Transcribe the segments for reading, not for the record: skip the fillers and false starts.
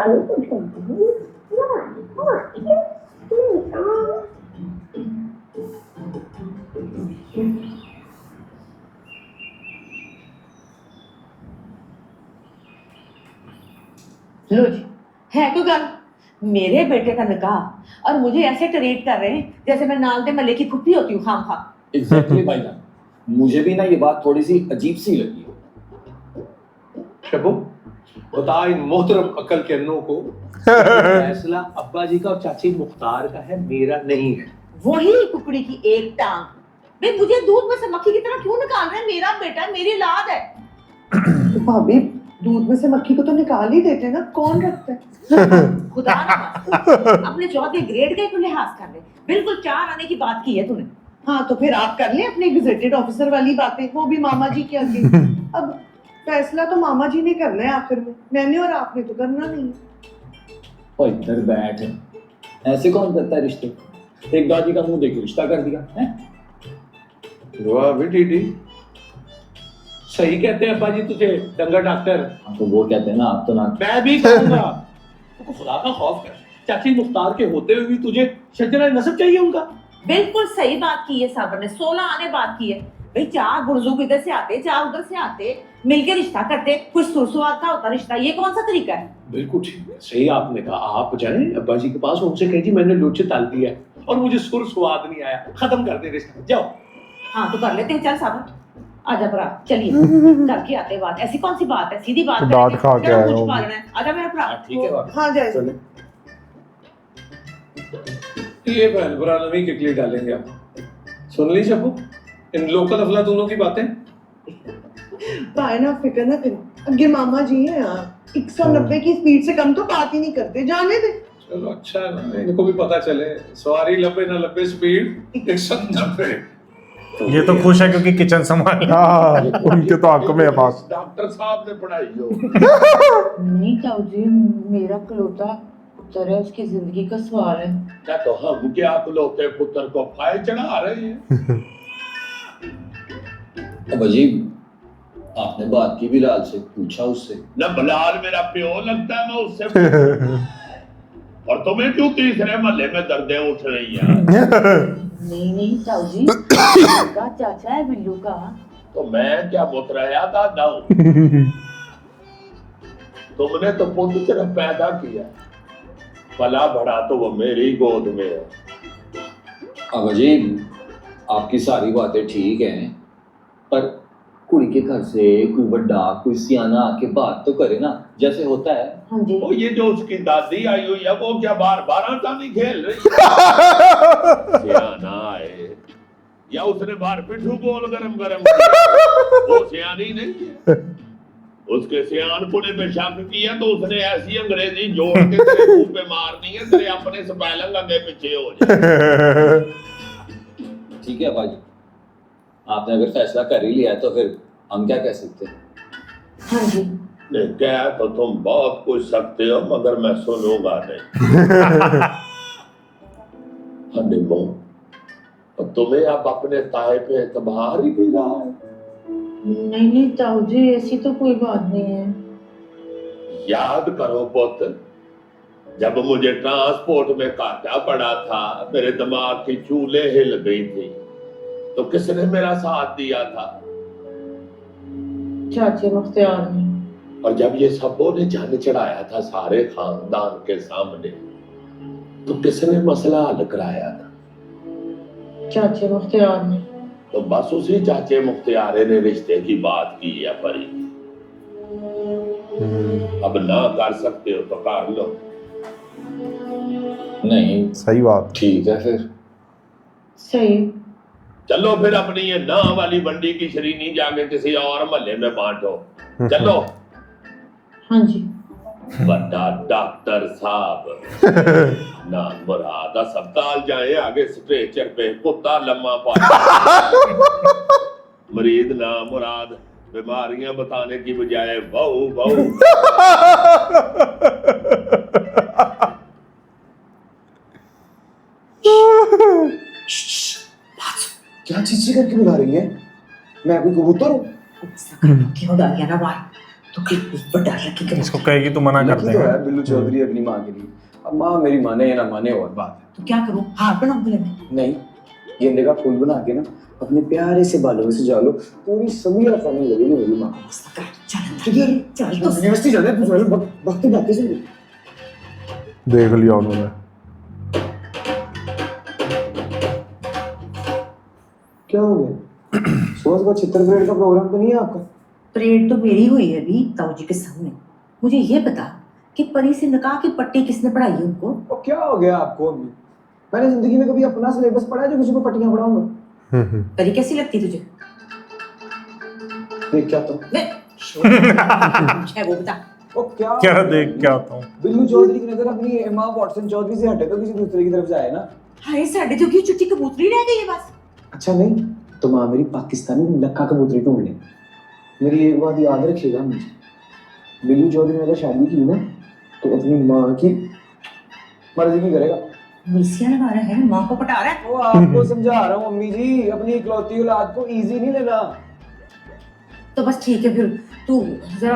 लो जी, है कोई गल? मेरे बेटे का निकाह और मुझे ऐसे ट्रीट कर रहे हैं जैसे मैं नाल दे मले की फुप्पी होती हूँ खाम खा। एग्जैक्टली भाईजान, मुझे भी ना ये बात थोड़ी सी अजीब सी लगी। शबो, बता इन मोहतरम अकल के अन्नों को फैसला अब्बा जी का और चाची मुख्तार का है, मेरा नहीं है। वही कुकड़ी की एक टांग। भाई मुझे दूध में से मक्खी की तरह क्यों निकाल रहे हैं? मेरा बेटा है, मेरी औलाद है। तो भाभी दूध में से मक्खी को तो निकाल ही देते ना, कौन रखता है? खुदा ना खास्ता, अपने चौथे ग्रेड का को लिहाज कर ले। बिल्कुल 4 आने की बात की है तूने। हाँ तो फिर आप कर लें अपने गेजेटेड ऑफिसर वाली बातें, वो भी मामा जी के आगे। अब फैसला तो मामा जी ने करना है आखिर में, मैंने और आपने तो करना नहीं है। और इधर बैठ, ऐसे कौन करता है रिश्ते? एक दादी का मुंह देख के रिश्ता कर दिया है। वाह बेटी, सही कहते हैं अब्बा जी तुझे, डंगा डॉक्टर। तो वो कहते हैं ना, आप तो ना। मैं भी कहूंगा तो खुदा का खौफ कर, चाची मुख्तार के होते हुए भी तुझे शजरा नसब चाहिए उनका। बिल्कुल सही बात की है साबर ने, 16 आने बात की है। भाई 4 बुजुर्ग इधर से आते, 4 उधर से आते, मिलके रिश्ता करते, कुछ सुरसुआत का होता रिश्ता। ये कौन सा तरीका है? बिल्कुल ठीक है, सही आपने कहा। आप जाएं अब्बा जी के पास, उनसे कहिए जी मैंने लोचे ताल दिया है और मुझे सुर स्वाद नहीं आया, खत्म कर दे रिश्ता, जाओ। हाँ तो कर लेते हैं, चल साबर आजा भरा, चलिए करके आते बात। ऐसी कौन सी बात है, सीधी बात है। डांट खा के आया हूँ। आजा मेरा भरा। ठीक है बात। हाँ जाए। ये बहन भरा नवी किकली डालेंगे आप। सुन ली शबू इन लोकल अफलातूनों की बातें? भाई ना फिक्र ना करो, अगे मामा जी हैं यहाँ, 190 की स्पीड से कम तो बात ही नहीं करते, जाने दे। चलो अच्छा है ना, इनको भी पता चले सवारी लंबे ना लंबे, स्पीड 190। ये तो खुश है क्योंकि किचन संभाल। हाँ, उनके तो हक में है बात। डॉक्टर साहब ने पढ़ाई हो। नहीं ताऊ जी, मेरा कलौता पुत्र है, उसकी जिंदगी का सवाल है। क्या तो हम क्या कलौते पुत्र को फाय चढ़ा रहे हैं? अब अजीब, आपने बात की बिलाल से, पूछा उससे? न बिलाल मेरा प्यो लगता है, मैं उससे पूछूं। और तुम्हें क्यों तीसरे महल्ले में दर्दें उठ रही हैं? नहीं ताऊ जी, का चाचा है बिल्लू का। तो मैं क्या मुतरया दादा हूं? तुमने तो पुत्र सिर्फ पैदा किया, पला बड़ा तो वो मेरी गोद में है। अब अजीब, आपकी सारी बातें ठीक हैं, पर कुड़ी के घर से कोई बड़ा कोई सियाना आके बात तो करे ना, जैसे होता है। हाँ जी। वो ये जो उसकी दादी आई हुई है, वो क्या बार बार आटा नहीं खेल रही? सियाना आए या उसने बार पिठू बोल गरम गरम किया, वो सियानी नहीं है। उसके सियान पुणे पे शक किया तो उसने ऐसी अंग्रेजी जोड़ के तेरे मुंह पे मारनी है, तेरे अपने स्पेलिंग आगे पीछे हो जाए। ठीक है भाजी, आपने अगर फैसला कर ही लिया है तो फिर हम क्या कह सकते हैं? हाँ जी। नहीं क्या तो तुम बहुत कुछ सकते हो, मगर मैं सुनूंगा नहीं। हनीमो, और तुम्हें अब अपने ताए पे एतबार ही नहीं रहा है? नहीं ताऊ जी, ऐसी तो कोई बात नहीं है। याद करो पुत्र, जब मुझे ट्रांसपोर्ट में काटा पड़ा था, मेरे दिमाग की चूल्हे हिल गई थी, तो किसने मेरा साथ दिया था? चाचे मुख्तियार ने। और जब ये सबों ने जान चढ़ाया था सारे खानदान के सामने, तो किसने मसला हल कराया था? चाचे मुख्तियार ने। तो बस उसी चाचे मुख्तियारे ने रिश्ते की बात की है परी। अब ना कर सकते हो तो कर लो। नहीं, सही बात। ठीक है फिर। सही। चलो फिर अपनी ये ना वाली बंडी की शरीनी जाके किसी और महल्ले में बांटो। चलो। हाँ जी। बड़ा डॉक्टर साहब ना मुराद अस्पताल जाए, आगे स्ट्रेचर पे कुत्ता लम्मा पा मरीज ना मुराद बीमारियां बताने की बजाय बहु बहु। क्या चीची करके बुला रही है? मैं कोई कबूतर हूँ? क्यों डालिया ना बाहर? तो कुछ बड़ा लकी कर इसको कहेगी तो मना कर लकी तो देगा। है बिल्लू चौधरी अपनी माँ के लिए। अब माँ मेरी माने या ना माने और बात तो क्या करूं, हार बनाऊं गले में? है। नहीं, गेंदे का फूल बना के ना अपने प्यारे से बालों में सजा लो, पूरी सभी आसानी लगेगी मेरी माँ को। चल चल तो यूनिवर्सिटी जाना है, तू वक्त बातें सुन। देख लिया उन्होंने। क्या हो गया? सुबह सुबह चित्र परेड का प्रोग्राम तो नहीं है आपका? परेड तो मेरी हुई है अभी ताऊ जी के सामने। मुझे ये बता कि परी से निकाह की पट्टी किसने पढ़ाई है उनको? और क्या हो गया आपको अम्मी? मैंने जिंदगी में कभी अपना सिलेबस पढ़ा है जो किसी को पट्टियां पढ़ाऊंगा? परी कैसी लगती तुझे? देख क्या तो है वो बता। वो क्या देख क्या आता हूँ। बिल्लू चौधरी की नजर अपनी एमा वॉटसन चौधरी से हटे तो किसी दूसरे की तरफ जाए ना। हाय साढ़े जो की चुट्टी कबूतरी रह गई है बस। अच्छा नहीं तो माँ मेरी पाकिस्तानी लक्का कबूतरी ढूंढ ले। मेरी एक बात याद रखिएगा मुझे, बिल्लू चौधरी ने अगर शादी की ना तो अपनी माँ की मर्जी की करेगा। मिर्सियाँ लगा रहा है, माँ को पटा रहा है। वो आपको समझा रहा हूँ अम्मी जी, अपनी इकलौती औलाद को इजी नहीं लेना। तो बस ठीक है फिर तू जरा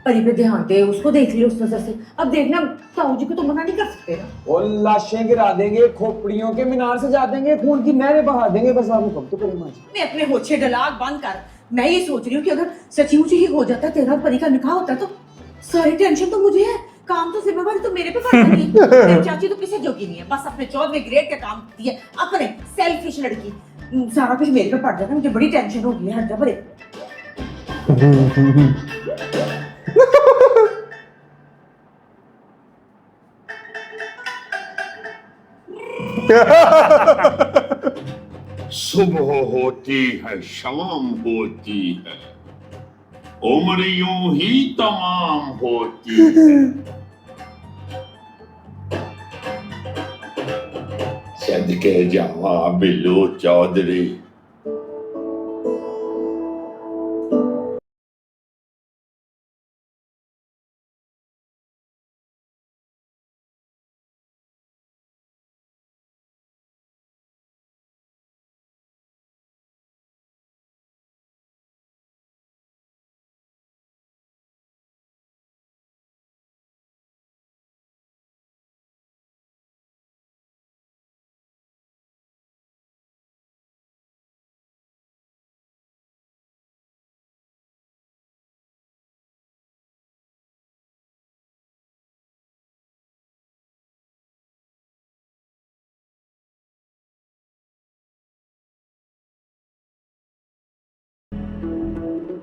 परी पे ध्यान दे, उसको देख लियो उस नजर से। अब देखना ताऊ जी को तो मना नहीं कर सकते ना। और लाशें गिरा देंगे, खोपड़ियों के मीनार से जा देंगे, खून की नहरें बहा देंगे, बस आपको कब तो करें माँ जी। मैं अपने होछे डलाग बंद कर। मैं ये सोच रही हूँ कि अगर सची मुची ही हो जाता है तेरा और परी का निकाह होता है तो सारी टेंशन तो मुझे है, काम तो जिम्मेवारी तो मेरे पे पड़ जाती है। मेरी चाची तो किसी जोगी नहीं है, बस अपने 14वें ग्रेड का काम करती है, अपने सेल्फिश लड़की। सारा कुछ मेरे पे पड़ जाता है, मुझे बड़ी टेंशन होगी है। हट जा परे। सुबह होती है शाम होती है, उम्र यूं ही तमाम होती है। सदके जावा बिल्लू चौधरी।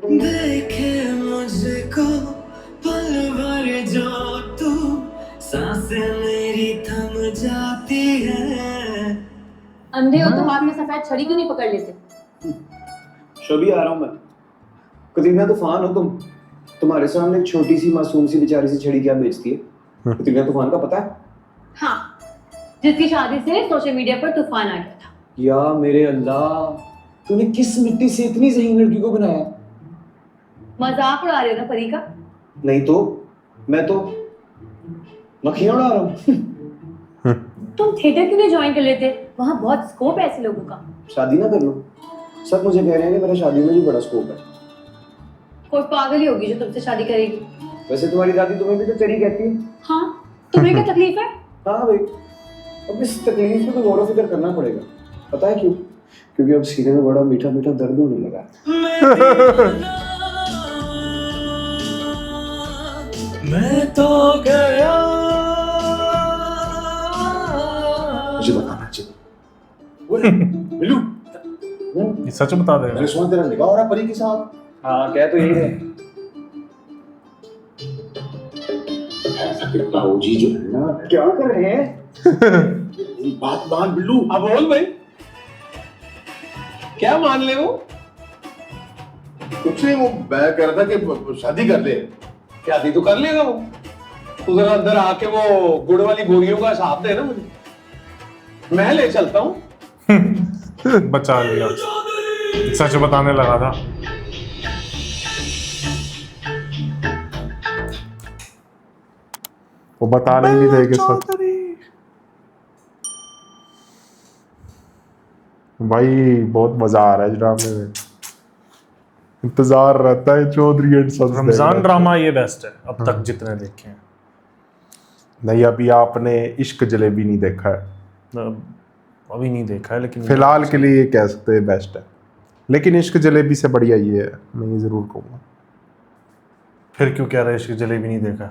देखे मुझको पल भर जो तू, सांसें मेरी थम जाती है। अंधे हो तो हाथ में सफेद छड़ी क्यों नहीं पकड़ लेते? शबी आ रहा हूँ मैं। कतरीना तूफान हो तुम, तुम्हारे सामने एक छोटी सी मासूम सी बेचारी सी छड़ी क्या बेचती है? कतरीना तूफान का पता है? हाँ, जिसकी शादी से सोशल मीडिया पर तूफान आ गया था। या मेरे अल्लाह, तूने किस मिट्टी से इतनी ज़हीन लड़की को बनाया? मजाक उड़ा रहे हो ना परी का? नहीं तो मैं तो मक्खियां उड़ा रहा हूँ। तुम थिएटर क्यों नहीं ज्वाइन कर लेते? वहाँ बहुत स्कोप है ऐसे लोगों का। शादी ना कर लो। सब मुझे कह रहे हैं कि मेरा शादी में भी बड़ा स्कोप है। कोई पागल ही होगी जो तुमसे शादी करेगी। वैसे तुम्हारी दादी तुम्हें भी तो चरी कहती है। हाँ, तुम्हें क्या तकलीफ है? हाँ भाई, अब इस तकलीफ में तो गौर फिक्र करना पड़ेगा। पता है क्यों? क्योंकि अब सीने में बड़ा मीठा मीठा दर्द होने लगा है। मैं तो गया। मुझे बताना चाहिए। बिल्लू, ये सच बता दे। मैंने सुना तेरा निकाह हो रहा परी के साथ। हाँ, कह तो यही है। ऐसा कितना ओजी जो है ना, क्या कर रहे हैं? बात मान बिल्लू। अब बोल भाई, क्या मान ले? वो कुछ नहीं, वो मैं कह रहा था कि शादी कर ले। शादी तो कर लेगा वो। तू जरा अंदर आके वो गुड़ वाली बोरियों का हिसाब दे ना मुझे, मैं ले चलता हूँ। बचा लिया, सच बताने लगा था। वो बताने ही नहीं देंगे सच। भाई बहुत मजा आ रहा है ड्रामे में। इंतजार रहता है चौधरी एंड सन्स रमजान देखने का। ड्रामा ये बेस्ट है अब तक जितने देखे हैं। नहीं, अभी आपने इश्क जलेबी नहीं देखा है, अभी नहीं देखा है लेकिन फिलहाल के लिए ये कह सकते हैं बेस्ट है, लेकिन इश्क जलेबी से बढ़िया ये है, मैं ये जरूर कहूँगा। फिर क्यों कह रहे इश्क जलेबी नहीं देखा?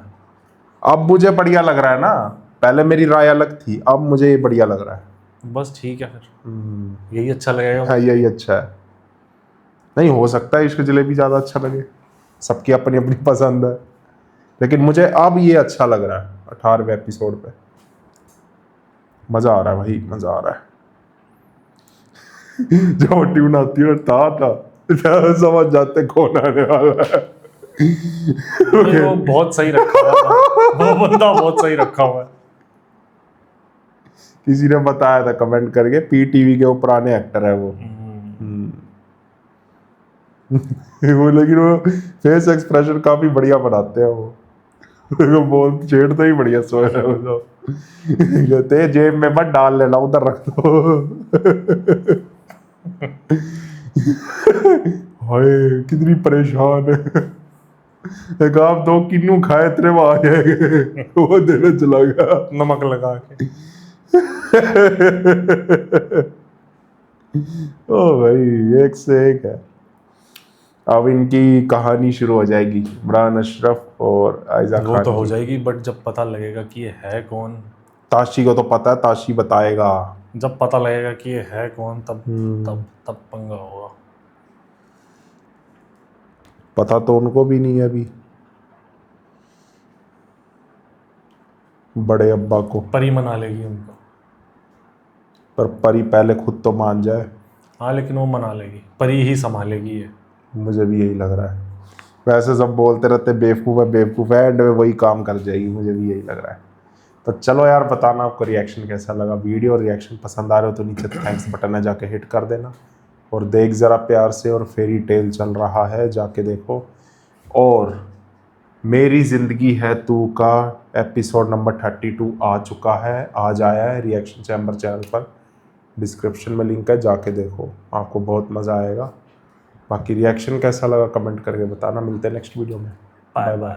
अब मुझे बढ़िया लग रहा है ना, पहले मेरी राय अलग थी, अब मुझे ये बढ़िया लग रहा है। बस ठीक है फिर यही अच्छा लगेगा। हाँ यही अच्छा है। नहीं हो सकता है इश्क जलेबी ज़्यादा अच्छा लगे, सबकी अपनी अपनी पसंद है, लेकिन मुझे अब ये अच्छा लग रहा है 18वें एपिसोड पे। मज़ा आ रहा है भाई, मज़ा आ रहा है। जो ट्यून आती है समझ जाते कौन आने वाला है। नहीं, वो बहुत सही रखा हुआ है, वो बंदा बहुत सही रखा हुआ है। किसी ने बताया था कमेंट करके, पीटीवी के वो पुराने एक्टर है वो। वो लेकिन वो फेस एक्सप्रेशन काफी बढ़िया बनाते हैं वो बोल छेड़ते ही बढ़िया सोए है वो तो। कहते हैं जेब में मत डाल लेना, उधर रख दो। हाय कितनी परेशान है। एक आप 2 किन्नू खाए इतने में आ जाएंगे, वो देने चला गया नमक लगा के। ओ भाई एक से एक है। अब इनकी कहानी शुरू हो जाएगी, इमरान अशरफ और आयजा खान। वो तो हो जाएगी, बट जब पता लगेगा कि ये है कौन। ताशी को तो पता है, ताशी बताएगा। जब पता लगेगा कि ये है कौन तब तब पंगा होगा। पता तो उनको भी नहीं है अभी, बड़े अब्बा को। परी मना लेगी उनको। पर परी पहले खुद तो मान जाए। हाँ लेकिन वो मना लेगी, परी ही संभालेगी ये। मुझे भी यही लग रहा है। वैसे सब बोलते रहते बेवकूफ़ है बेवकूफ़ है, एंड में वही काम कर जाएगी, मुझे भी यही लग रहा है। तो चलो यार, बताना आपको रिएक्शन कैसा लगा। वीडियो और रिएक्शन पसंद आ रहे हो तो नीचे थैंक्स बटन है, जाके हिट कर देना। और देख ज़रा प्यार से, और फेरी टेल चल रहा है, जाके देखो। और मेरी ज़िंदगी है तू का एपिसोड नंबर 32 आ चुका है, आज आया है रिएक्शन चैम्बर चैनल पर। डिस्क्रिप्शन में लिंक है, जाके देखो, आपको बहुत मज़ा आएगा। बाकी रिएक्शन कैसा लगा कमेंट करके बताना। मिलते हैं नेक्स्ट वीडियो में। Bye bye.